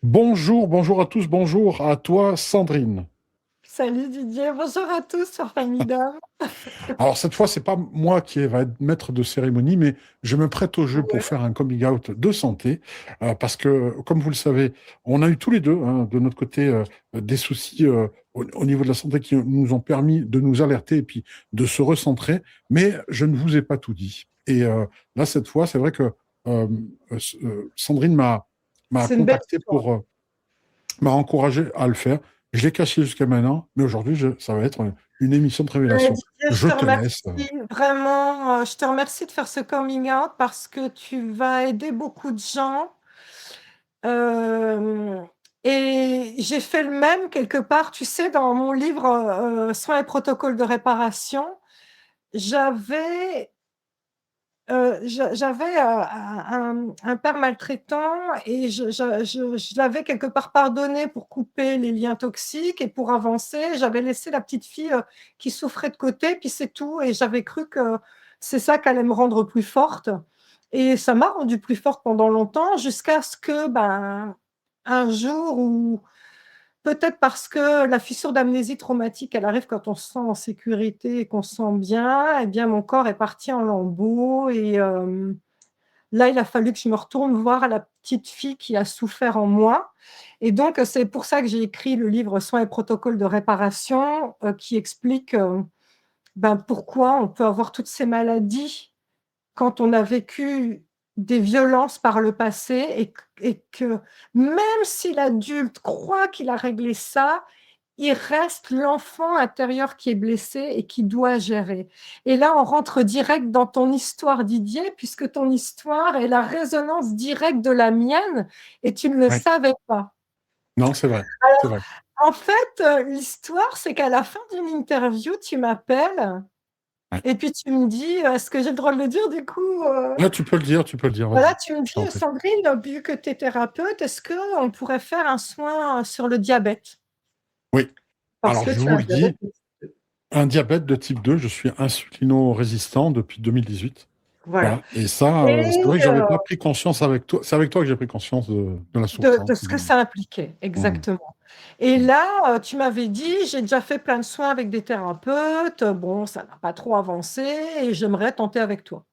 Bonjour, bonjour à tous, bonjour à toi Sandrine. Salut Didier, bonjour à tous sur Formidable. Alors cette fois, c'est pas moi qui va être maître de cérémonie, mais je me prête au jeu pour Ouais. faire un coming out de santé, parce que, comme vous le savez, on a eu tous les deux, hein, de notre côté, des soucis au niveau de la santé qui nous ont permis de nous alerter et puis de se recentrer, mais je ne vous ai pas tout dit. Et là, cette fois, c'est vrai que euh, Sandrine m'a C'est une belle contacté histoire. m'a encouragé à le faire. Je l'ai caché jusqu'à maintenant, mais aujourd'hui, ça va être une émission de révélation. Didier, je Je te te laisse. remercie vraiment, je te remercie de faire ce coming out parce que tu vas aider beaucoup de gens. Euh, et j'ai fait le même quelque part, tu sais, dans mon livre Soins et protocoles de réparation, j'avais j'avais un père maltraitant et je l'avais quelque part pardonné pour couper les liens toxiques et pour avancer. J'avais laissé la petite fille qui souffrait de côté, puis c'est tout. Et j'avais cru que c'est ça qui allait me rendre plus forte. Et ça m'a rendue plus forte pendant longtemps jusqu'à ce que, ben, un jour où peut-être parce que la fissure d'amnésie traumatique, elle arrive quand on se sent en sécurité et qu'on se sent bien. Eh bien, mon corps est parti en lambeaux et là, il a fallu que je me retourne voir la petite fille qui a souffert en moi. Et donc, c'est pour ça que j'ai écrit le livre Soins et protocoles de réparation qui explique ben, pourquoi on peut avoir toutes ces maladies quand on a vécu des violences par le passé et que même si l'adulte croit qu'il a réglé ça, il reste l'enfant intérieur qui est blessé et qui doit gérer. Et là, on rentre direct dans ton histoire, Didier, puisque ton histoire est la résonance directe de la mienne et tu ne le Ouais. savais pas. Non, c'est vrai. C'est vrai. En fait, l'histoire, c'est qu'à la fin d'une interview, tu m'appelles Ouais. et puis tu me dis, est-ce que j'ai le droit de le dire du coup Ouais, tu peux le dire, voilà, vas-y. tu me Je t'en dis, prie. Sandrine, vu que tu es thérapeute, est-ce qu'on pourrait faire un soin sur le diabète? Oui. Parce Alors, que je tu as vous un le diabète. dis, un diabète de type 2, je suis insulino-résistant depuis 2018. Voilà. Voilà. Et ça, Et c'est vrai que j'avais pas pris conscience avec toi. C'est avec toi que j'ai pris conscience de la de souffrance. ce que ça impliquait, Mhm. exactement. Et là, tu m'avais dit, j'ai déjà fait plein de soins avec des thérapeutes, bon, ça n'a pas trop avancé et j'aimerais tenter avec toi.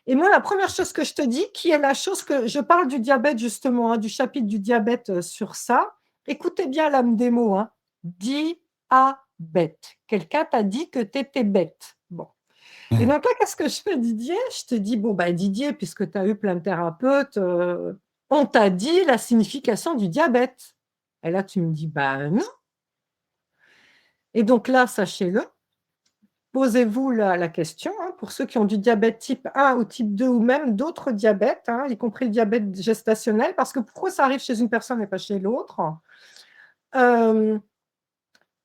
Et moi, la première chose que je te dis, qui est la chose que je parle du diabète justement, hein, du chapitre du diabète sur ça, écoutez bien l'âme des mots, hein, diabète. Quelqu'un t'a dit que tu étais bête. Bon. Et Mhm. donc là, qu'est-ce que je fais, Didier? Je te dis, bon, bah, Didier, puisque tu as eu plein de thérapeutes, on t'a dit la signification du diabète. Et là, tu me dis, bah non. Et donc là, sachez-le, posez-vous la question, hein, pour ceux qui ont du diabète type 1 ou type 2 ou même d'autres diabètes, hein, y compris le diabète gestationnel, parce que pourquoi ça arrive chez une personne et pas chez l'autre? Euh,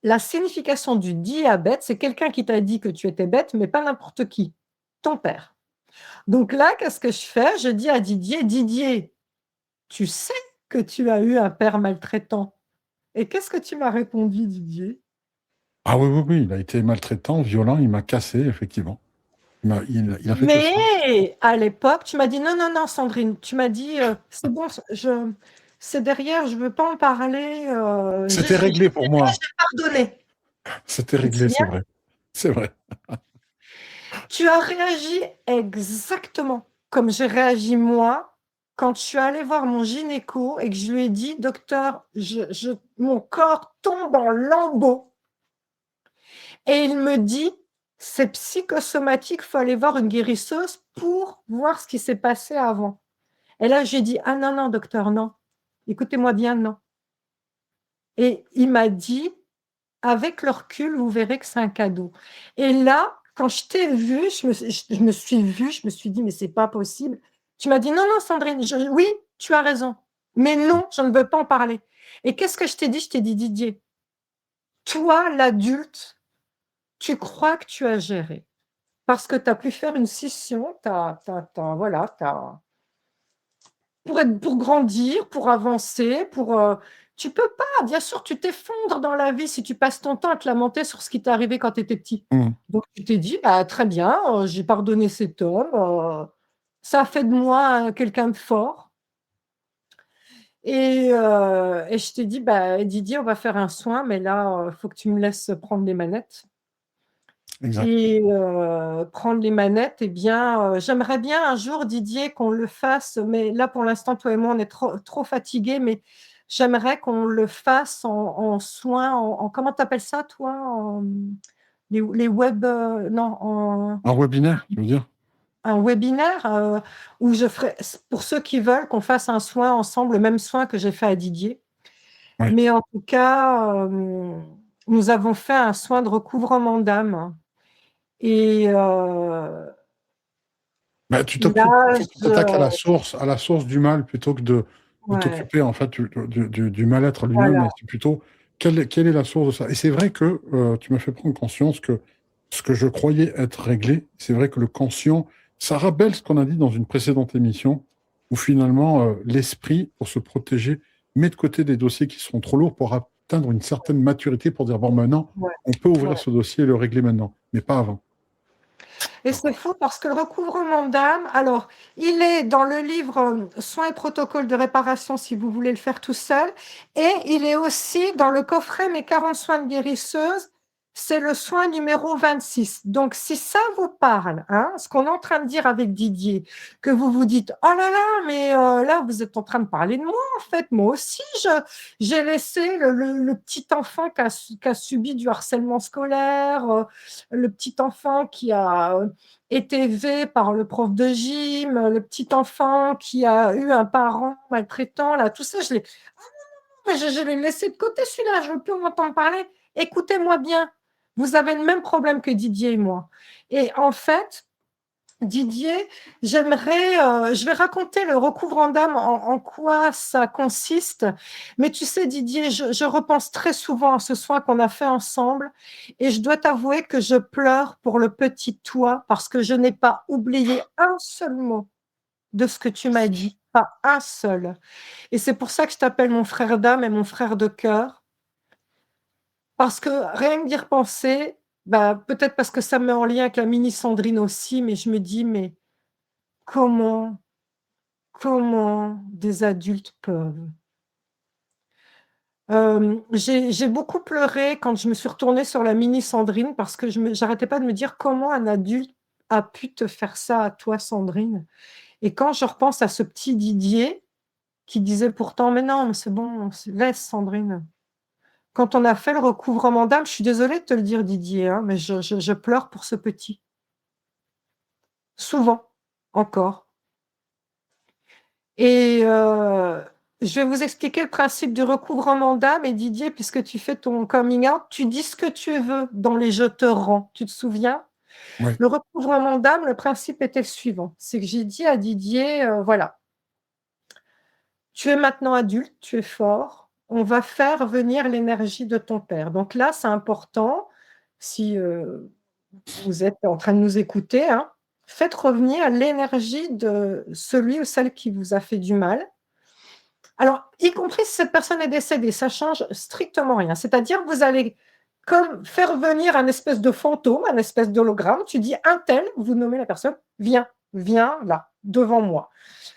la signification du diabète, c'est quelqu'un qui t'a dit que tu étais bête, mais pas n'importe qui, ton père. Donc là, qu'est-ce que je fais? Je dis à Didier, Didier, tu sais que tu as eu un père maltraitant. Et qu'est-ce que tu m'as répondu, Didier? Ah oui, oui, oui, il a été maltraitant, violent, il m'a cassé, effectivement. Il a fait tout ça. Mais à l'époque, tu m'as dit non, non, non, Sandrine, tu m'as dit c'est bon, c'est derrière, je ne veux pas en parler, C'était réglé pour moi. j'ai pardonné. C'était Tu te réglé, c'est souviens? vrai. C'est vrai. Tu as réagi exactement comme j'ai réagi moi quand je suis allée voir mon gynéco et que je lui ai dit, docteur, mon corps tombe en lambeaux. Et il me dit, c'est psychosomatique, il faut aller voir une guérisseuse pour voir ce qui s'est passé avant. Et là, j'ai dit, ah non, non, docteur, non. Écoutez-moi bien, non. Et il m'a dit, avec le recul, vous verrez que c'est un cadeau. Et là, quand je t'ai vu, je me suis vue, je me suis dit, mais c'est pas possible. Tu m'as dit, non, non, Sandrine, oui, tu as raison. Mais non, je ne veux pas en parler. Et qu'est-ce que je t'ai dit? Je t'ai dit, Didier, toi, l'adulte, tu crois que tu as géré. Parce que tu as pu faire une scission, voilà, pour grandir, pour avancer, tu peux pas, bien sûr, tu t'effondres dans la vie si tu passes ton temps à te lamenter sur ce qui t'est arrivé quand tu étais petit. Mhm. Donc tu t'es dit, bah, très bien, j'ai pardonné cet homme, ça a fait de moi quelqu'un de fort. Et je t'ai dit, bah, Didier, on va faire un soin, mais là, il faut que tu me laisses prendre les manettes. Exact. Et prendre les manettes, eh bien, j'aimerais bien un jour, Didier, qu'on le fasse, mais là, pour l'instant, toi et moi, on est trop fatigués, mais j'aimerais qu'on le fasse en soins, comment tu appelles ça, toi? Les web, non, Un webinaire, tu veux dire? un webinaire où je ferai, pour ceux qui veulent, qu'on fasse un soin ensemble, le même soin que j'ai fait à Didier. Oui. Mais en tout cas, nous avons fait un soin de recouvrement d'âme. Et Bah, tu là, faut que tu t'attaques à la source du mal plutôt que de ouais, t'occuper en fait du mal-être lui-même, mais voilà, c'est plutôt quelle est la source de ça. Et c'est vrai que tu m'as fait prendre conscience que ce que je croyais être réglé, c'est vrai que le conscient, ça rappelle ce qu'on a dit dans une précédente émission, où finalement l'esprit, pour se protéger, met de côté des dossiers qui seront trop lourds pour atteindre une certaine maturité pour dire, bon, maintenant, ouais, on peut ouvrir ouais. ce dossier et le régler maintenant, mais pas avant. Et c'est fou parce que le recouvrement d'âme, alors, il est dans le livre Soins et protocoles de réparation si vous voulez le faire tout seul, et il est aussi dans le coffret Mes 40 soins de guérisseuse, c'est le soin numéro 26. Donc, si ça vous parle, hein, ce qu'on est en train de dire avec Didier, que vous vous dites, oh là là, mais là, vous êtes en train de parler de moi, en fait, moi aussi, j'ai laissé le petit enfant qui a subi du harcèlement scolaire, le petit enfant qui a été élevé par le prof de gym, le petit enfant qui a eu un parent maltraitant, là, tout ça, je l'ai laissé de côté celui-là, je ne veux plus en entendre parler. Écoutez-moi bien, vous avez le même problème que Didier et moi. Et en fait, Didier, je vais raconter le recouvrant d'âme en quoi ça consiste. Mais tu sais, Didier, je repense très souvent à ce soin qu'on a fait ensemble et je dois t'avouer que je pleure pour le petit toi parce que je n'ai pas oublié un seul mot de ce que tu m'as dit, pas un seul. Et c'est pour ça que je t'appelle mon frère d'âme et mon frère de cœur parce que rien que d'y repenser, bah, peut-être parce que ça me met en lien avec la mini Sandrine aussi, mais je me dis, mais comment comment des adultes peuvent. J'ai beaucoup pleuré quand je me suis retournée sur la mini Sandrine parce que j'arrêtais pas de me dire comment un adulte a pu te faire ça à toi, Sandrine. Et quand je repense à ce petit Didier qui disait pourtant, mais non, mais c'est bon, laisse Sandrine. Quand on a fait le recouvrement d'âme, je suis désolée de te le dire, Didier, hein, mais je pleure pour ce petit. Souvent, encore. Et je vais vous expliquer le principe du recouvrement d'âme. Et Didier, puisque tu fais ton coming out, tu dis ce que tu veux dans les je te rends. Tu te souviens? Oui. Le recouvrement d'âme, le principe était le suivant. C'est que j'ai dit à Didier, voilà, tu es maintenant adulte, tu es fort, on va faire venir l'énergie de ton père. Donc là, c'est important, si vous êtes en train de nous écouter, hein, faites revenir l'énergie de celui ou celle qui vous a fait du mal. Alors, y compris si cette personne est décédée, ça change strictement rien. C'est-à-dire, vous allez comme faire venir un espèce de fantôme, un espèce d'hologramme. Tu dis un tel, vous nommez la personne, viens, viens là, devant moi.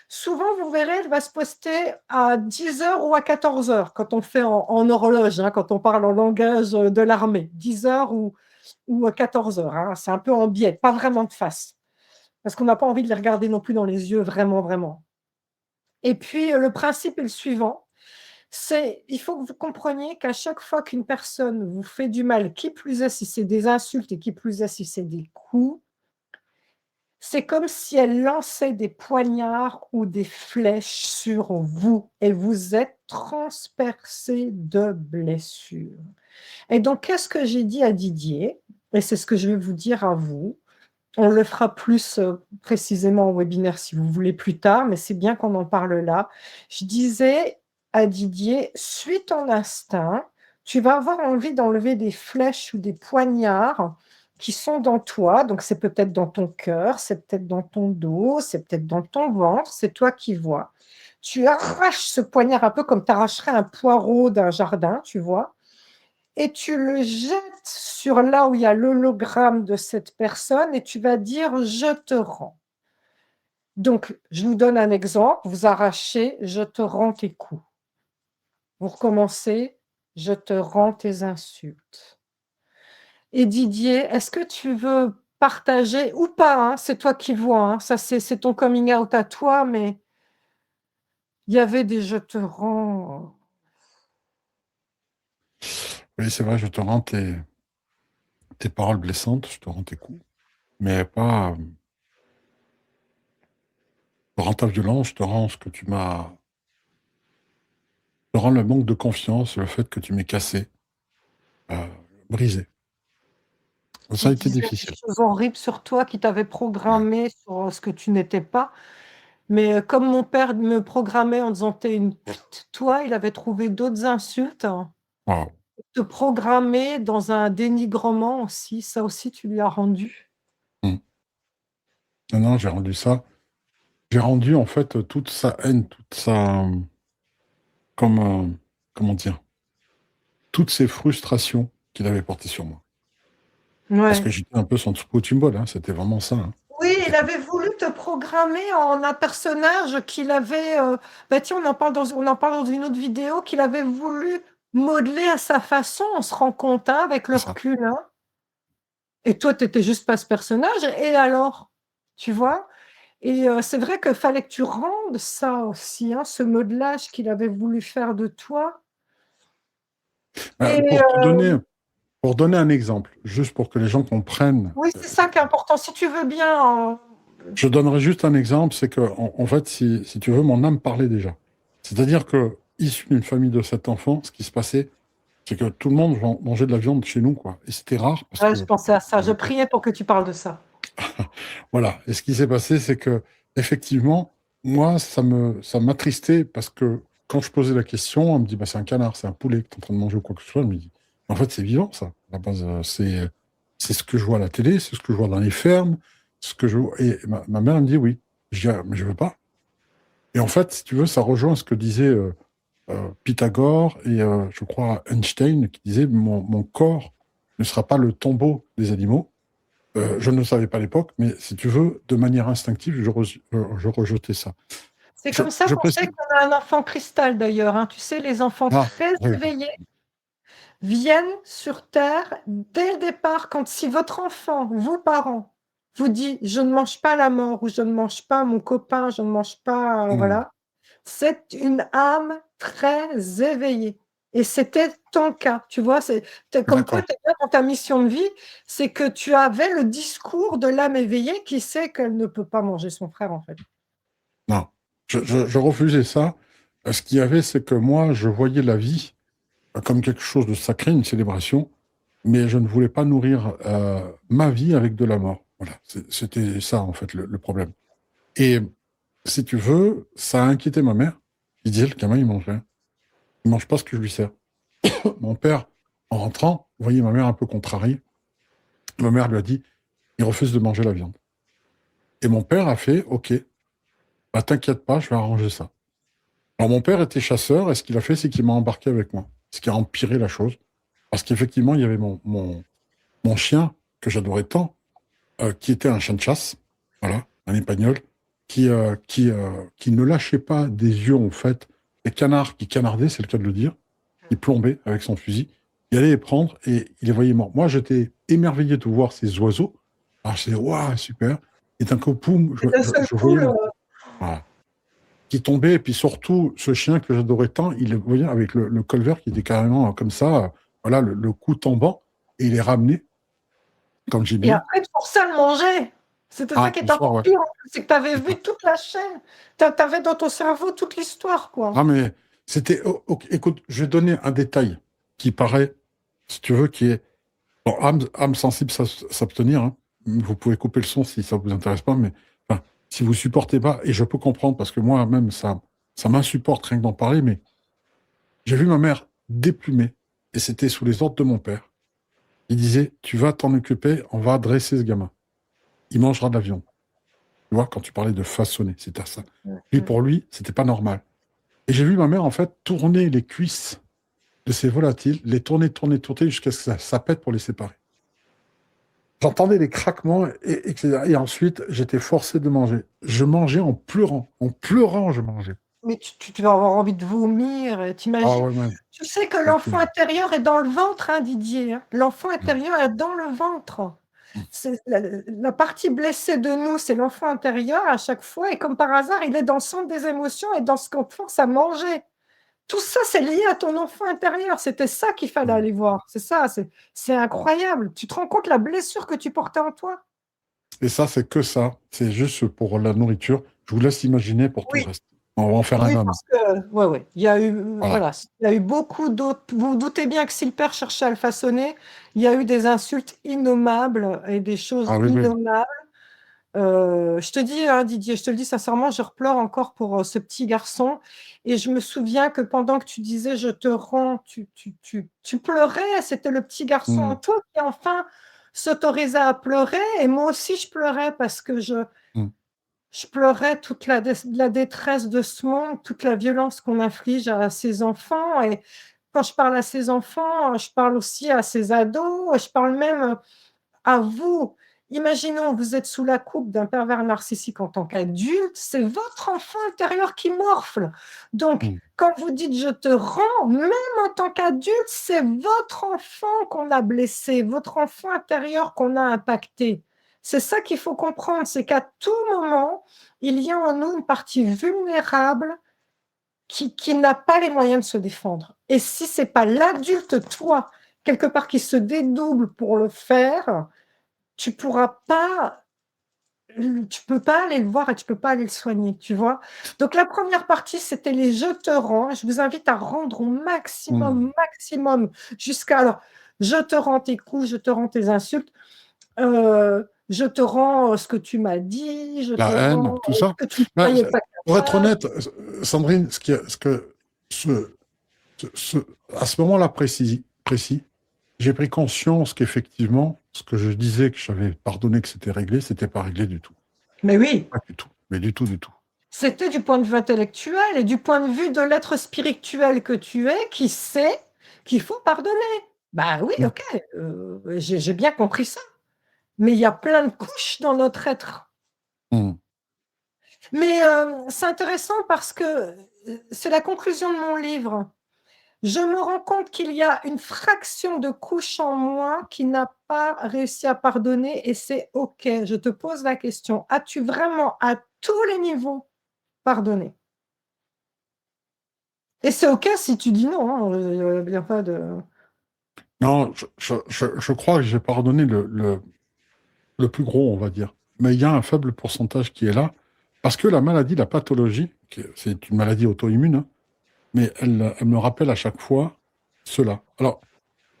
Souvent, vous verrez, elle va se poster à 10 heures ou à 14 heures quand on fait en horloge, hein, quand on parle en langage de l'armée. 10 heures ou à 14 heures. Hein. C'est un peu en biais, pas vraiment de face. Parce qu'on n'a pas envie de les regarder non plus dans les yeux, vraiment, vraiment. Et puis, le principe est le suivant. Il faut que vous compreniez qu'à chaque fois qu'une personne vous fait du mal, qui plus est si c'est des insultes et qui plus est si c'est des coups, c'est comme si elle lançait des poignards ou des flèches sur vous et vous êtes transpercé de blessures. Et donc, qu'est-ce que j'ai dit à Didier? Et c'est ce que je vais vous dire à vous. On le fera plus précisément au webinaire si vous voulez plus tard, mais c'est bien qu'on en parle là. Je disais à Didier, suis ton instinct, tu vas avoir envie d'enlever des flèches ou des poignards qui sont dans toi, donc c'est peut-être dans ton cœur, c'est peut-être dans ton dos, c'est peut-être dans ton ventre, c'est toi qui vois. Tu arraches ce poignard un peu comme tu arracherais un poireau d'un jardin, tu vois, et tu le jettes sur là où il y a l'hologramme de cette personne et tu vas dire je te rends. Donc, je vous donne un exemple, vous arrachez, je te rends tes coups. Pour commencer, je te rends tes insultes. Et Didier, est-ce que tu veux partager ou pas, hein, c'est toi qui vois, hein, ça c'est ton coming out à toi, mais il y avait des je te rends. Oui, c'est vrai, je te rends tes paroles blessantes, je te rends tes coups, mais pas, je te rends ta violence, je te rends ce que tu m'as, je te rends le manque de confiance, le fait que tu m'aies cassé, euh, brisé. Ça Qui a été disait des difficile. choses horribles sur toi, qui t'avait Ouais. programmé sur, ce que tu n'étais pas. Mais, comme mon père me programmait en disant: «Tu es une pute», toi, il avait trouvé d'autres insultes, hein, Waouh. te programmer dans un dénigrement aussi, ça aussi tu lui as rendu. Hmm. Non, non, j'ai rendu ça. J'ai rendu en fait toute sa haine, toute sa, comme, comment dire, toutes ces frustrations qu'il avait portées sur moi. Parce que Ouais. j'étais un peu son Tsukujinbol, hein, c'était vraiment ça. Hein. Oui, il C'était- avait voulu te programmer en un personnage qu'il avait, bah, tiens, on en parle dans une autre vidéo, qu'il avait voulu modeler à sa façon, on se rend compte, hein, avec le C'est ça. recul, hein. Et toi, tu étais juste pas ce personnage et alors? Tu vois? Et c'est vrai que fallait que tu rendes ça aussi, hein, ce modelage qu'il avait voulu faire de toi et Pour donner un exemple, juste pour que les gens comprennent, oui, c'est ça qui est important. Si tu veux bien, je donnerai juste un exemple, c'est que, en fait, si tu veux, mon âme parlait déjà. C'est-à-dire que, issu d'une famille de 7 enfants, ce qui se passait, c'est que tout le monde mangeait de la viande chez nous, quoi. Et c'était rare parce ouais, je que, pensais à ça, je priais pour que tu parles de ça. voilà. Et ce qui s'est passé, c'est que, effectivement, moi, ça m'attristait parce que quand je posais la question, on me dit, bah, c'est un canard, c'est un poulet que tu es en train de manger ou quoi que ce soit. Je me dis, en fait, c'est vivant, ça. À la base, c'est ce que je vois à la télé, c'est ce que je vois dans les fermes, ce que je vois. Et ma mère elle me dit, oui. Je dis, ah, mais je veux pas. Et en fait, si tu veux, ça rejoint ce que disait Pythagore et je crois Einstein, qui disait, mon corps ne sera pas le tombeau des animaux. Je ne le savais pas à l'époque, mais si tu veux, de manière instinctive, je rejetais ça. C'est comme ça Je qu'on sait précise. qu'on a un enfant cristal d'ailleurs, hein. Tu sais, les enfants Ah, très oui, éveillés viennent sur terre dès le départ quand si votre enfant, vous parents, vous dit: «Je ne mange pas la mort» ou «Je ne mange pas mon copain, je ne mange pas», hmm, voilà, c'est une âme très éveillée et c'était ton cas, tu vois? C'est tu comme quoi d'accord. tu es bien dans ta mission de vie, c'est que tu avais le discours de l'âme éveillée qui sait qu'elle ne peut pas manger son frère, en fait. Non, je refusais ça. Ce qu'il y avait, c'est que moi, je voyais la vie comme quelque chose de sacré, une célébration, mais je ne voulais pas nourrir ma vie avec de la mort. Voilà, c'était ça, en fait, le problème. Et si tu veux, ça a inquiété ma mère. Il disait, le gamin, il mange rien. Il mange pas ce que je lui sers. Mon père, en rentrant, voyait ma mère un peu contrariée. Ma mère lui a dit, il refuse de manger la viande. Et mon père a fait, OK, bah, t'inquiète pas, je vais arranger ça. Alors mon père était chasseur, et ce qu'il a fait, c'est qu'il m'a embarqué avec moi. Ce qui a empiré la chose. Parce qu'effectivement, il y avait mon chien, que j'adorais tant, qui était un chien de chasse, voilà, un épagnol, qui ne lâchait pas des yeux, en fait, les canards qui canardaient, c'est le cas de le dire, il plombait avec son fusil, il allait les prendre et il les voyait morts. Moi, j'étais émerveillé de voir ces oiseaux. Alors, je disais, waouh, super. Et d'un coup, poum, Et d'un seul je coup, voyais voilà, qui tombait. Et puis surtout, ce chien que j'adorais tant, il le voyait avec le col vert qui était carrément comme ça, voilà, le cou tombant, et il est ramené, comme j'ai et bien. après, tu forçais à le manger. C'était ça Ah, qui le est soir, encore ouais. pire en plus, c'est que tu avais C'est vu ça. toute la chaîne. Tu avais dans ton cerveau toute l'histoire, quoi. Ah, mais c'était. Ok, écoute, je vais donner un détail qui paraît, si tu veux, qui est. Bon, âme sensible, s'abstenir. Hein. Vous pouvez couper le son si ça vous intéresse pas, mais enfin, si vous supportez pas, et je peux comprendre parce que moi-même, ça m'insupporte rien que d'en parler, mais j'ai vu ma mère déplumée, et c'était sous les ordres de mon père. Il disait, tu vas t'en occuper, on va dresser ce gamin. Il mangera de la viande. Tu vois, quand tu parlais de façonner, c'était ça. Mmh Lui, mh. pour lui, c'était pas normal. Et j'ai vu ma mère, en fait, tourner les cuisses de ces volatiles, les tourner, tourner, tourner, jusqu'à ce que ça pète pour les séparer. J'entendais les craquements, etc. Et ensuite, j'étais forcé de manger. Je mangeais en pleurant. En pleurant, je mangeais. mais tu vas avoir envie de vomir, Ah tu ouais, man. tu sais que Ok. l'enfant intérieur est dans le ventre, hein, Didier, hein. L'enfant Mm, intérieur est dans le ventre. mm, C'est la partie blessée de nous, c'est l'enfant intérieur à chaque fois et comme par hasard, il est dans le centre des émotions et dans ce qu'on te force à manger. Tout ça, c'est lié à ton enfant intérieur. C'était ça qu'il fallait mm. aller voir. C'est ça, c'est incroyable. Tu te rends compte la blessure que tu portais en toi? Et ça, c'est que ça. C'est juste pour la nourriture. Je vous laisse imaginer pour tout le Oui. reste. On va en faire un Oui, homme. parce que ouais, ouais, il y a eu, Voilà. voilà, il y a eu beaucoup d'autres. Vous vous doutez bien que si le père cherchait à le façonner, il y a eu des insultes innommables et des Ah choses oui, oui. innommables. Je te dis, hein, Didier, je te le dis sincèrement, je pleure encore pour ce petit garçon. Et je me souviens que pendant que tu disais je te rends, tu pleurais. C'était le petit garçon en Mm, toi qui enfin s'autorisait à pleurer. Et moi aussi, je pleurais parce que mm, je pleurais toute la détresse de ce monde, toute la violence qu'on inflige à ses enfants. Et quand je parle à ses enfants, je parle aussi à ses ados, je parle même à vous. Imaginons, vous êtes sous la coupe d'un pervers narcissique en tant qu'adulte, c'est votre enfant intérieur qui morfle. Donc, mm, quand vous dites je te rends, même en tant qu'adulte, c'est votre enfant qu'on a blessé, votre enfant intérieur qu'on a impacté. C'est ça qu'il faut comprendre, c'est qu'à tout moment, il y a en nous une partie vulnérable qui n'a pas les moyens de se défendre. Et si ce n'est pas l'adulte, toi, quelque part, qui se dédouble pour le faire, tu pourras pas, tu peux pas aller le voir et tu peux pas aller le soigner, tu vois. Donc la première partie, c'était les je te rends. Je vous invite à rendre au mm. maximum, maximum, jusqu'à alors, je te rends tes coups, je te rends tes insultes, je te rends ce que tu m'as dit, je te La haine, rends tout ça. ce que tu ne Ben, croyais pas pour être capable. honnête, Sandrine, ce, ce- à ce moment-là précis, j'ai pris conscience qu'effectivement, ce que je disais que j'avais pardonné, que c'était réglé, c'était pas réglé du tout. Mais oui, Pas du tout. Mais du tout, du tout. c'était du point de vue intellectuel et du point de vue de l'être spirituel que tu es, qui sait qu'il faut pardonner. Bah oui, Mm, ok, j'ai bien compris ça. Mais il y a plein de couches dans notre être. mm. Mais c'est intéressant parce que c'est la conclusion de mon livre. Je me rends compte qu'il y a une fraction de couche en moi qui n'a pas réussi à pardonner et c'est OK. Je te pose la question, as-tu vraiment à tous les niveaux pardonné? Et c'est OK si tu dis non, il n'y a pas de... Non, je crois que j'ai pardonné le plus gros, on va dire. Mais il y a un faible pourcentage qui est là, parce que la maladie, la pathologie, c'est une maladie auto-immune, hein, mais elle me rappelle à chaque fois cela. Alors,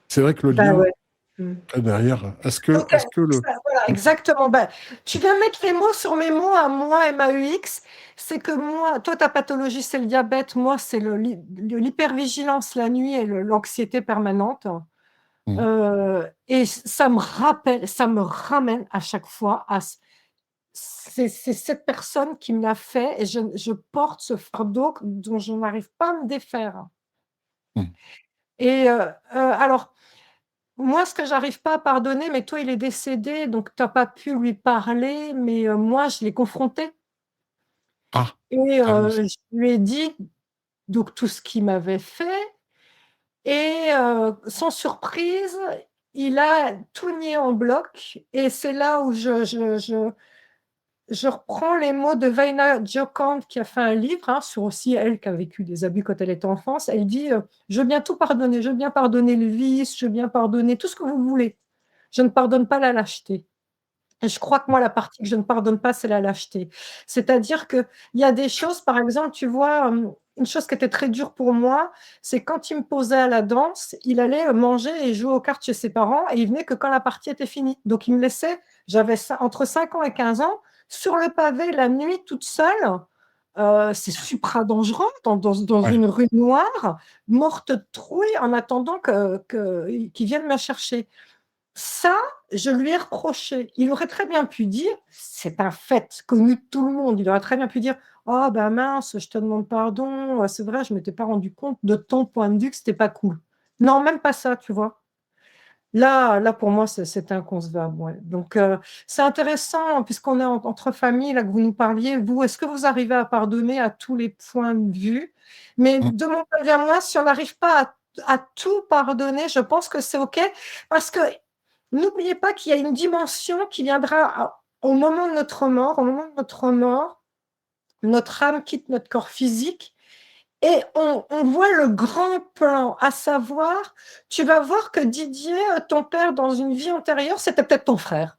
c'est vrai que le Ben lien ouais. Mm. est derrière, Donc, est-ce que le... voilà, exactement. Ben, tu viens mettre les mots sur mes mots à moi, MAUX. C'est que moi, toi, ta pathologie, c'est le diabète. Moi, c'est l'hypervigilance la nuit et l'anxiété permanente. Mm, Et ça me rappelle, ça me ramène à chaque fois à c'est cette personne qui me l'a fait et je porte ce fardeau dont je n'arrive pas à me défaire. mm. Et alors, moi, ce que j'arrive pas à pardonner, mais toi, il est décédé, donc tu as pas pu lui parler, mais moi, je l'ai confronté Ah, et ah oui. je lui ai dit donc tout ce qu'il m'avait fait et sans surprise, il a tout nié en bloc et c'est là où je reprends les mots de Veina Jokand qui a fait un livre, hein, sur aussi elle qui a vécu des abus quand elle était enfance. Elle dit je veux bien tout pardonner, je veux bien pardonner le vice, je veux bien pardonner tout ce que vous voulez. Je ne pardonne pas la lâcheté. Et je crois que moi, la partie que je ne pardonne pas, c'est la lâcheté. C'est-à-dire qu'il y a des choses, par exemple, tu vois, une chose qui était très dure pour moi, c'est quand il me posait à la danse, il allait manger et jouer aux cartes chez ses parents et il venait que quand la partie était finie. Donc, il me laissait, j'avais entre 5 ans et 15 ans, sur le pavé la nuit toute seule. C'est supra dangereux dans Ouais. une rue noire, morte de trouille en attendant qu'ils viennent me chercher. Ça, je lui ai reproché. Il aurait très bien pu dire, c'est un fait connu de tout le monde, il aurait très bien pu dire: «Oh ben mince, je te demande pardon, c'est vrai, je ne m'étais pas rendu compte de ton point de vue que c'était pas cool». Non, même pas ça, tu vois? Là, pour moi, c'est inconcevable. Ouais. Donc, c'est intéressant, puisqu'on est entre familles, là que vous nous parliez. Vous, est-ce que vous arrivez à pardonner à tous les points de vue? Mais Mm. de mon point de vue à moi, si on n'arrive pas à tout pardonner, je pense que c'est OK. Parce que n'oubliez pas qu'il y a une dimension qui viendra au moment de notre mort. Au moment de notre mort, notre âme quitte notre corps physique. Et on voit le grand plan, à savoir, tu vas voir que Didier, ton père, dans une vie antérieure, c'était peut-être ton frère.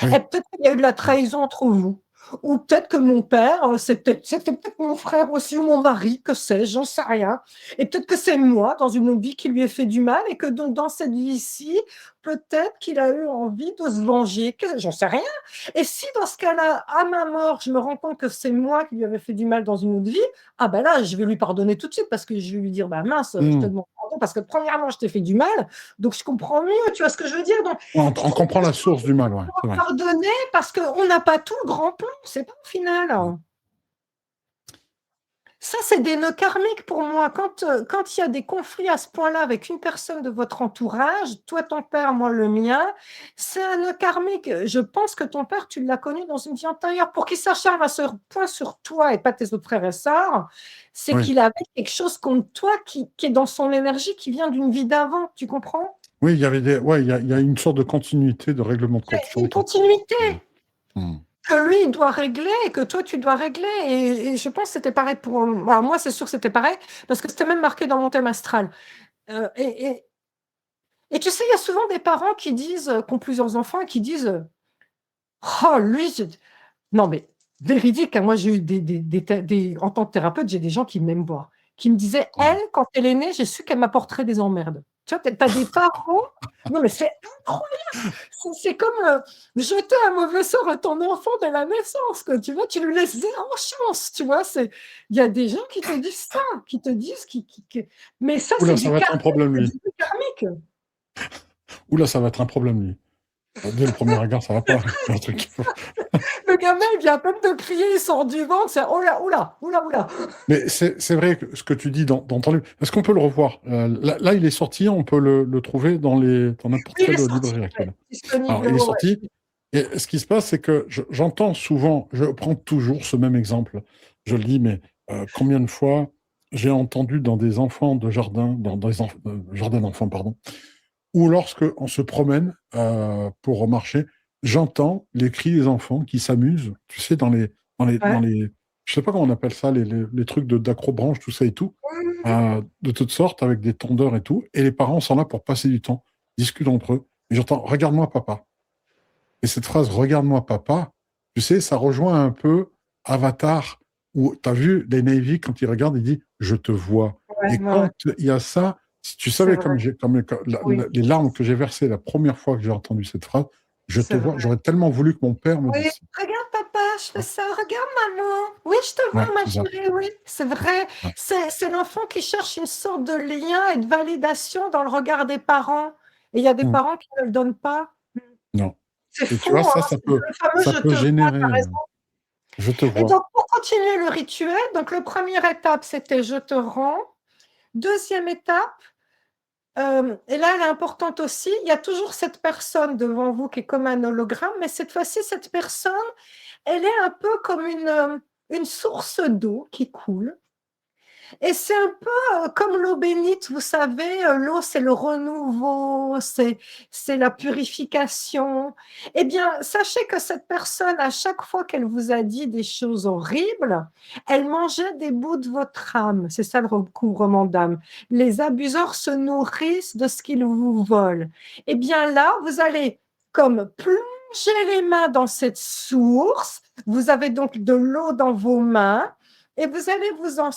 Et Oui. peut-être qu'il y a eu de la trahison entre vous. Ou peut-être que mon père, c'était peut-être mon frère aussi, ou mon mari, que sais-je, j'en sais rien. Et peut-être que c'est moi, dans une autre vie, qui lui ai fait du mal, et que donc dans cette vie-ci, peut-être qu'il a eu envie de se venger, j'en sais rien. Et si dans ce cas-là, à ma mort, je me rends compte que c'est moi qui lui avais fait du mal dans une autre vie, ah ben là, je vais lui pardonner tout de suite, parce que je vais lui dire, bah mince, je te Mm. demande pardon, parce que premièrement, je t'ai fait du mal, donc je comprends mieux, tu vois ce que je veux dire? Donc, On comprend la source du mal, ouais, c'est vrai. pardonner parce qu'on n'a pas tout le grand plan, c'est pas au final. Ça, c'est des nœuds karmiques pour moi. Quand il y a des conflits à ce point-là avec une personne de votre entourage, toi ton père, moi le mien, c'est un nœud karmique. Je pense que ton père, tu l'as connu dans une vie antérieure. Pour qu'il s'acharne à ce point sur toi et pas tes autres frères et sœurs, c'est Oui. qu'il avait quelque chose contre toi qui est dans son énergie, qui vient d'une vie d'avant. Tu comprends? Oui, il y avait ouais, il y a une sorte de continuité, de règlement de C'est une compte. continuité. Mm. Que lui, il doit régler et que toi, tu dois régler. Et je pense que c'était pareil pour alors moi, c'est sûr que c'était pareil, parce que c'était même marqué dans mon thème astral. Euh, et, et, et tu sais, il y a souvent des parents qui disent, qui ont plusieurs enfants, et qui disent, oh, lui, non, mais véridique, hein, moi, j'ai eu en tant que thérapeute, j'ai des gens qui m'aiment voir, qui me disaient, elle, Mm. quand elle est née, j'ai su qu'elle m'apporterait des emmerdes. Tu vois, t'as des parents, non, mais c'est incroyable. C'est comme jeter un mauvais sort à ton enfant dès la naissance, que tu vois, tu lui laisses zéro chance, tu vois. Il y a des gens qui te disent ça, qui te disent, mais ça, c'est Oula, ça du va être un karmique, problème, c'est lui. du karmique. Oula, ça va être un problème, lui. Dès le premier regard, ça va pas. Il y a un truc. Le gamin, il vient à peine de crier, il sort du ventre, c'est oh là, oula, oula, oula. Mais c'est vrai que ce que tu dis dans ton livre. Est-ce qu'on peut le revoir? Là, il est sorti, on peut le trouver dans n'importe Oui, il est quelle sorti, librairie ouais, actuelle. Alors, disponible, il est ouais, sorti. Et ce qui se passe, c'est que j'entends souvent, je prends toujours ce même exemple. Je le dis, mais combien de fois j'ai entendu dans des enfants de jardin, dans des jardins d'enfants, pardon, ou lorsque on se promène pour marcher, j'entends les cris des enfants qui s'amusent, tu sais, ouais. je sais pas comment on appelle ça, les trucs d'accrobranche, tout ça et tout, de toutes sortes, avec des tondeurs et tout, et les parents sont là pour passer du temps, discutent entre eux, et j'entends, regarde-moi papa. Et cette phrase, regarde-moi papa, tu sais, ça rejoint un peu Avatar, où tu as vu les Navy, quand il regarde, il dit, je te vois. Ouais, Et ouais, ouais, quand il y a ça, si tu c'est savais vrai, comme oui, les larmes que j'ai versées la première fois que j'ai entendu cette phrase, je te c'est vois, vrai. j'aurais tellement voulu que mon père me Oui, dise ça. regarde papa, je fais ça, regarde maman. Oui, je te Ouais, vois ma c'est ça. chérie, oui, c'est vrai. Ouais. C'est l'enfant qui cherche une sorte de lien et de validation dans le regard des parents. Et il y a des Mm. parents qui ne le donnent pas. Non. C'est Et tu fou, vois, hein, ça, c'est le fameux ça je peut te vois, générer, t'as raison. je te Et vois. donc, pour continuer le rituel, donc le première étape, c'était je te rends. Deuxième étape, et là, elle est importante aussi, il y a toujours cette personne devant vous qui est comme un hologramme, mais cette fois-ci, cette personne, elle est un peu comme une source d'eau qui coule. Et c'est un peu comme l'eau bénite, vous savez, l'eau, c'est le renouveau, c'est la purification. Eh bien, sachez que cette personne, à chaque fois qu'elle vous a dit des choses horribles, elle mangeait des bouts de votre âme. C'est ça le recouvrement d'âme. Les abuseurs se nourrissent de ce qu'ils vous volent. Eh bien là, vous allez comme plonger les mains dans cette source. Vous avez donc de l'eau dans vos mains et vous allez vous en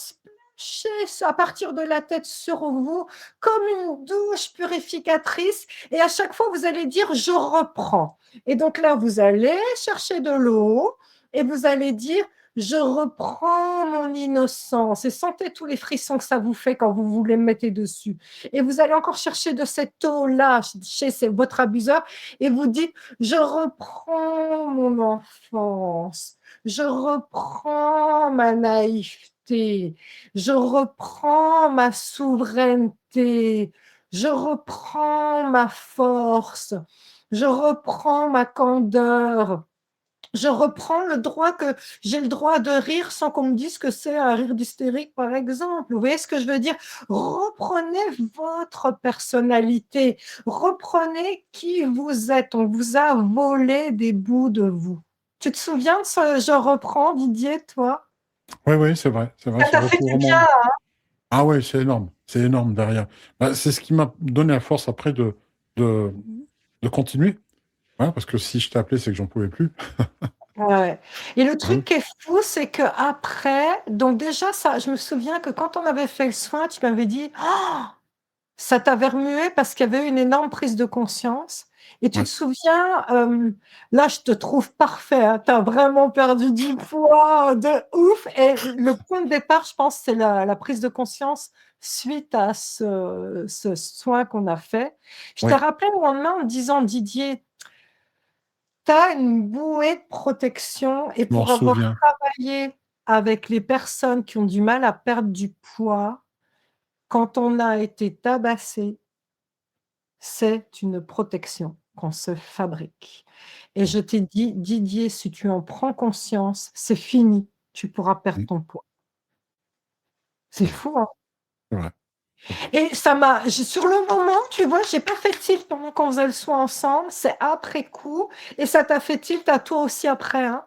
à partir de la tête sur vous comme une douche purificatrice et à chaque fois vous allez dire je reprends et donc là vous allez chercher de l'eau et vous allez dire je reprends mon innocence et sentez tous les frissons que ça vous fait quand vous vous les mettez dessus et vous allez encore chercher de cette eau là chez votre abuseur et vous dites je reprends mon enfance, je reprends ma naïveté, je reprends ma souveraineté, je reprends ma force, je reprends ma candeur, je reprends le droit que j'ai le droit de rire sans qu'on me dise que c'est un rire d'hystérique, par exemple. Vous voyez ce que je veux dire? Reprenez votre personnalité, reprenez qui vous êtes. On vous a volé des bouts de vous. Tu te souviens de ce je reprends, Didier, toi? Oui, oui, c'est vrai, Ça ce t'a fait du bien, recouvrement. hein? Ah ouais, c'est énorme derrière. Bah, c'est ce qui m'a donné la force après de, de continuer. Ouais, parce que si je t'ai appelé, c'est que j'en pouvais plus. Ouais. Et le Hein. truc qui est fou, c'est que après, donc déjà, ça, je me souviens que quand on avait fait le soin, tu m'avais dit, ah, ça t'avait remué parce qu'il y avait eu une énorme prise de conscience. Et tu Ouais. te souviens, là, je te trouve parfait, hein, tu as vraiment perdu du poids de ouf. Et le point de départ, je pense, c'est la prise de conscience suite à ce soin qu'on a fait. Je t'ai Ouais, rappelé le lendemain en me disant, Didier, tu as une bouée de protection et je m'en pour avoir souviens. travaillé avec les personnes qui ont du mal à perdre du poids, quand on a été tabassé, c'est une protection qu'on se fabrique. Et je t'ai dit, Didier, si tu en prends conscience, c'est fini, tu pourras perdre Mm. ton poids. C'est C'est vrai, fou, hein? c'est vrai, c'est vrai. Et ça m'a, sur le moment, tu vois, j'ai pas fait tilt pendant qu'on faisait le soin ensemble, c'est après coup, et ça t'a fait tilt à toi aussi après, hein?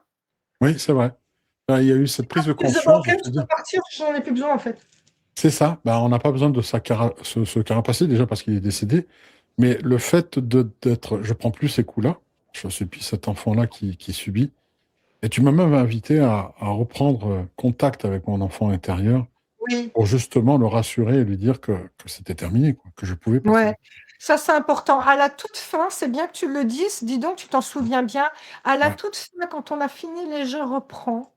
Oui, c'est vrai. Bah, il y a eu cette prise de Tu disais, bon, conscience ok, de se je peux dire, partir, j'en ai plus besoin en fait. c'est ça, bah, on n'a pas besoin de se carapacer déjà parce qu'il est décédé, mais le fait d'être, je prends plus ces coups-là, je suis plus cet enfant-là qui subit. Et tu m'as même invité à reprendre contact avec mon enfant intérieur Oui. pour justement le rassurer et lui dire que c'était terminé, quoi, que je pouvais partir. Ouais, ça c'est important. À la toute fin, c'est bien que tu le dises, dis donc, tu t'en souviens bien. À la Ouais. toute fin, quand on a fini les jeux reprends,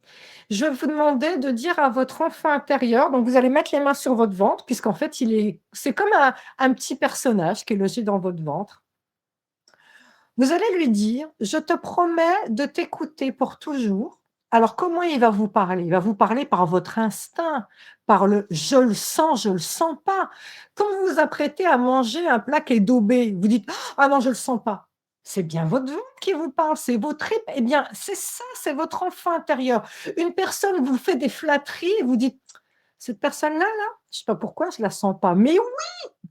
je vais vous demander de dire à votre enfant intérieur, donc vous allez mettre les mains sur votre ventre, puisqu'en fait, c'est comme un petit personnage qui est logé dans votre ventre. Vous allez lui dire, je te promets de t'écouter pour toujours. Alors, comment il va vous parler? Il va vous parler par votre instinct, par le je le sens pas. Quand vous vous apprêtez à manger un plat qui est daubé, vous dites, ah non, je le sens pas. C'est bien votre ventre qui vous parle, c'est vos tripes. Eh bien, c'est ça, c'est votre enfant intérieur. Une personne vous fait des flatteries et vous dites, cette personne-là, là, je sais pas pourquoi, je la sens pas. Mais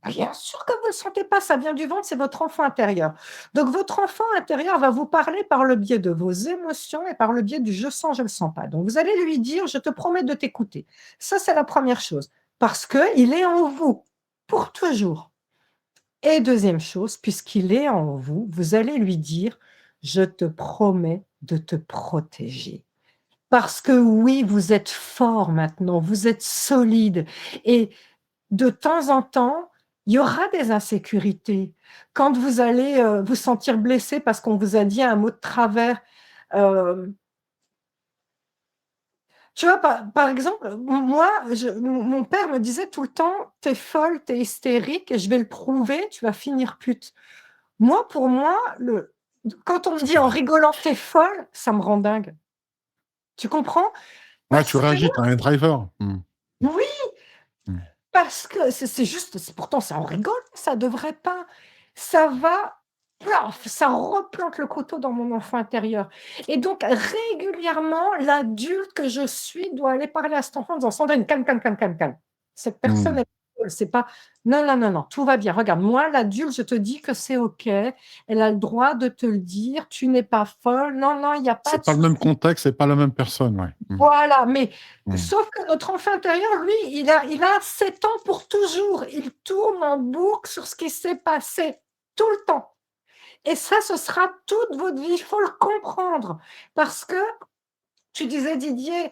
bien sûr que vous ne le sentez pas, ça vient du ventre, c'est votre enfant intérieur. Donc, votre enfant intérieur va vous parler par le biais de vos émotions et par le biais du je sens, je ne le sens pas. Donc, vous allez lui dire, je te promets de t'écouter. Ça, c'est la première chose. Parce qu'il est en vous, pour toujours. Et deuxième chose, puisqu'il est en vous, vous allez lui dire, je te promets de te protéger. Parce que oui, vous êtes fort maintenant, vous êtes solide. Et de temps en temps, il y aura des insécurités. Quand vous allez vous sentir blessé parce qu'on vous a dit un mot de travers, euh, tu vois, par exemple, moi, mon père me disait tout le temps, t'es folle, t'es hystérique, et je vais le prouver, tu vas finir pute. Moi, pour moi, quand on me dit en rigolant, t'es folle, ça me rend dingue. Tu comprends? Ouais, tu Parce que réagis, t'as un driver. Mm. oui, Mm. parce que c'est juste, pourtant ça en rigole, ça devrait pas. Ça va, plaf, ça replante le couteau dans mon enfant intérieur. Et donc régulièrement, l'adulte que je suis doit aller parler à cet enfant en disant: «Sandrine, calme, calme, calme, calme, calme. Cette personne, Mm. elle c'est pas non, non, non, non, tout va bien. Regarde, moi l'adulte, je te dis que c'est OK. Elle a le droit de te le dire, tu n'es pas folle. Non, non, il y a pas C'est de pas le souci». même contexte, c'est pas la même personne, ouais. Mm. Voilà, mais Mm. sauf que notre enfant intérieur, lui, il a 7 ans pour toujours. Il tourne en boucle sur ce qui s'est passé, tout le temps. Et ça, ce sera toute votre vie. Il faut le comprendre. Parce que, tu disais, Didier,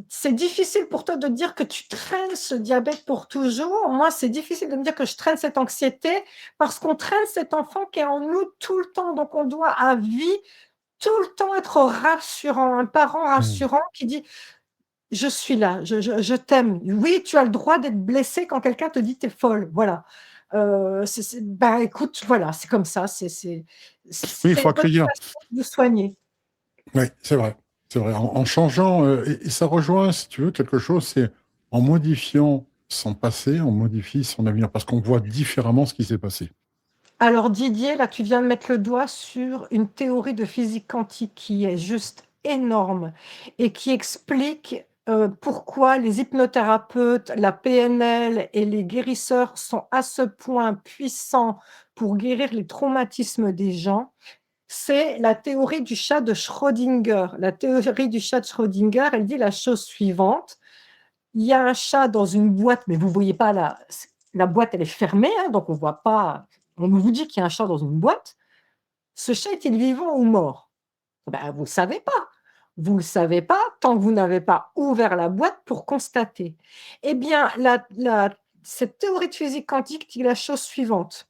c'est difficile pour toi de dire que tu traînes ce diabète pour toujours. Moi, c'est difficile de me dire que je traîne cette anxiété parce qu'on traîne cet enfant qui est en nous tout le temps. Donc, on doit à vie tout le temps être rassurant, un parent Mm. rassurant qui dit je suis là, je t'aime. Oui, tu as le droit d'être blessé quand quelqu'un te dit: «Tu es folle», voilà. Bah, écoute, voilà, c'est comme ça, Oui, il c'est faut votre accueillir. façon de soigner. Oui, c'est vrai. C'est vrai. En changeant, et ça rejoint, si tu veux, quelque chose, c'est en modifiant son passé, on modifie son avenir, parce qu'on voit différemment ce qui s'est passé. Alors Didier, là, tu viens de mettre le doigt sur une théorie de physique quantique qui est juste énorme et qui explique pourquoi les hypnothérapeutes, la PNL et les guérisseurs sont à ce point puissants pour guérir les traumatismes des gens. C'est la théorie du chat de Schrödinger. La théorie du chat de Schrödinger, elle dit la chose suivante. Il y a un chat dans une boîte, mais vous ne voyez pas la boîte, elle est fermée, hein, donc on ne voit pas. On vous dit qu'il y a un chat dans une boîte. Ce chat est-il vivant ou mort? Ben, vous ne le savez pas. Vous ne le savez pas tant que vous n'avez pas ouvert la boîte pour constater. Eh bien, cette théorie de physique quantique dit la chose suivante.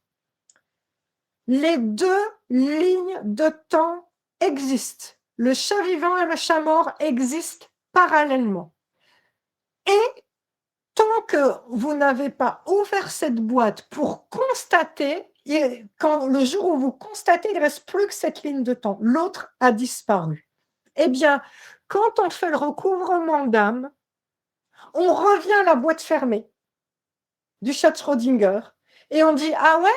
Les deux lignes de temps existent. Le chat vivant et le chat mort existent parallèlement. Et tant que vous n'avez pas ouvert cette boîte pour constater, quand le jour où vous constatez, il ne reste plus que cette ligne de temps. L'autre a disparu. Eh bien, quand on fait le recouvrement d'âme, on revient à la boîte fermée du chat de Schrödinger et on dit « Ah ouais?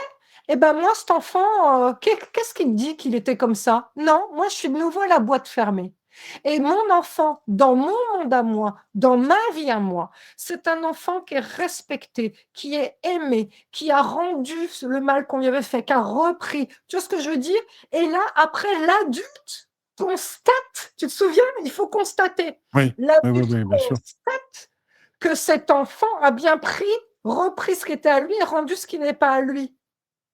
Eh bien, moi, cet enfant, qu'est-ce qu'il me dit qu'il était comme ça? Non, moi, je suis de nouveau à la boîte fermée. Et mon enfant, dans mon monde à moi, dans ma vie à moi, c'est un enfant qui est respecté, qui est aimé, qui a rendu le mal qu'on lui avait fait, qui a repris. Tu vois ce que je veux dire? Et là, après, l'adulte constate, tu te souviens? Il faut constater. Oui, L'adulte bien sûr. constate que cet enfant a bien repris ce qui était à lui et rendu ce qui n'est pas à lui.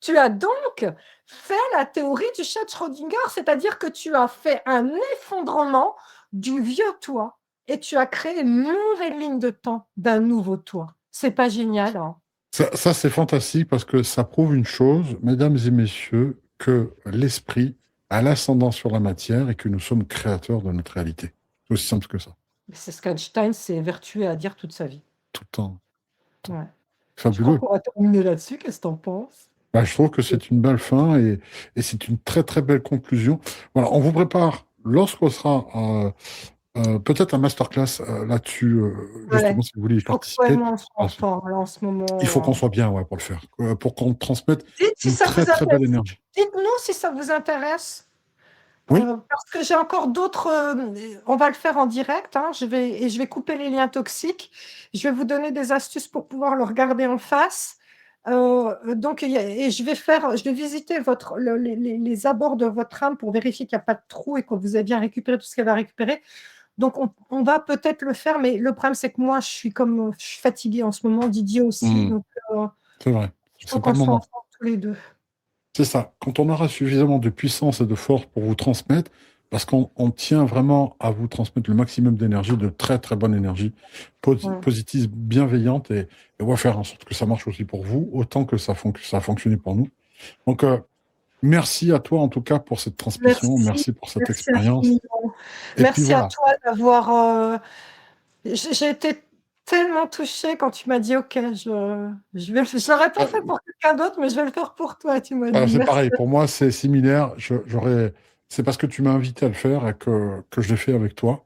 Tu as donc fait la théorie du chat de Schrödinger, c'est-à-dire que tu as fait un effondrement du vieux toi et tu as créé une nouvelle ligne de temps d'un nouveau toi. C'est pas génial, hein? Ça, c'est fantastique parce que ça prouve une chose, mesdames et messieurs, que l'esprit a l'ascendant sur la matière et que nous sommes créateurs de notre réalité. C'est aussi simple que ça. C'est ce qu'Einstein s'est évertué à dire toute sa vie. Tout le temps. Ouais. Je crois Fabuleux. qu'on va terminer là-dessus. Qu'est-ce que tu en penses? Bah, je trouve que c'est une belle fin et c'est une très très belle conclusion. Voilà, on vous prépare lorsqu'on sera peut-être un masterclass là-dessus, Ouais. justement si vous voulez y Il faut que toi et participer. moi, on soit en forme là, en ce Il faut qu'on moment. soit bien ouais, pour le faire, pour qu'on transmette Dites si une ça très vous très belle intéresse. énergie. Dites-nous si ça vous intéresse. Oui, Parce que j'ai encore d'autres. On va le faire en direct, hein, je vais couper les liens toxiques. Je vais vous donner des astuces pour pouvoir le regarder en face. Donc, et je vais visiter les abords de votre âme pour vérifier qu'il n'y a pas de trou et que vous avez bien récupéré tout ce qu'elle va récupérer. Donc, on va peut-être le faire, mais le problème, c'est que moi, je suis fatiguée en ce moment, Didier aussi. Donc, c'est vrai. il faut C'est pas qu'on le soit moment. ensemble tous les deux. C'est ça. Quand on aura suffisamment de puissance et de force pour vous transmettre, parce qu'on tient vraiment à vous transmettre le maximum d'énergie, de très très bonne énergie, Ouais. positive, bienveillante, et on va faire en sorte que ça marche aussi pour vous, autant que ça a fonctionné pour nous. Donc, merci à toi en tout cas pour cette transmission, Merci, merci pour cette merci expérience. infiniment. Et puis Merci à voilà. toi d'avoir. J'ai été tellement touchée quand tu m'as dit OK, je l'aurais pas fait Euh, pour quelqu'un d'autre, mais je vais le faire pour toi, tu m'as voilà, dit. c'est Merci. pareil, pour moi c'est similaire. C'est parce que tu m'as invité à le faire et que je l'ai fait avec toi.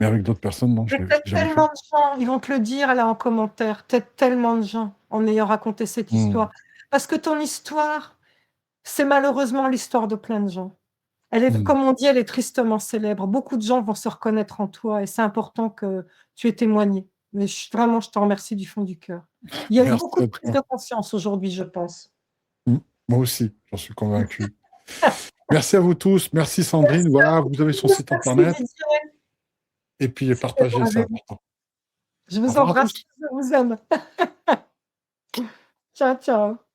Mais avec d'autres personnes, non, je Et l'ai peut-être jamais fait. tellement de gens, ils vont te le dire là en commentaire, peut-être tellement de gens en ayant raconté cette Hmm. histoire. Parce que ton histoire, c'est malheureusement l'histoire de plein de gens. Hmm. Comme on dit, elle est tristement célèbre. Beaucoup de gens vont se reconnaître en toi et c'est important que tu aies témoigné. Mais vraiment, je te remercie du fond du cœur. Il y a eu Merci beaucoup de à prise toi. de conscience aujourd'hui, je pense. Hmm. Moi aussi, j'en suis convaincu. Merci à vous tous. Merci Sandrine. Merci à Voilà, vous vous avez son tous, site merci internet. Didier. Et puis partagez, c'est important. Je Au vous revoir à embrasse, tous. je vous aime. Ciao, ciao.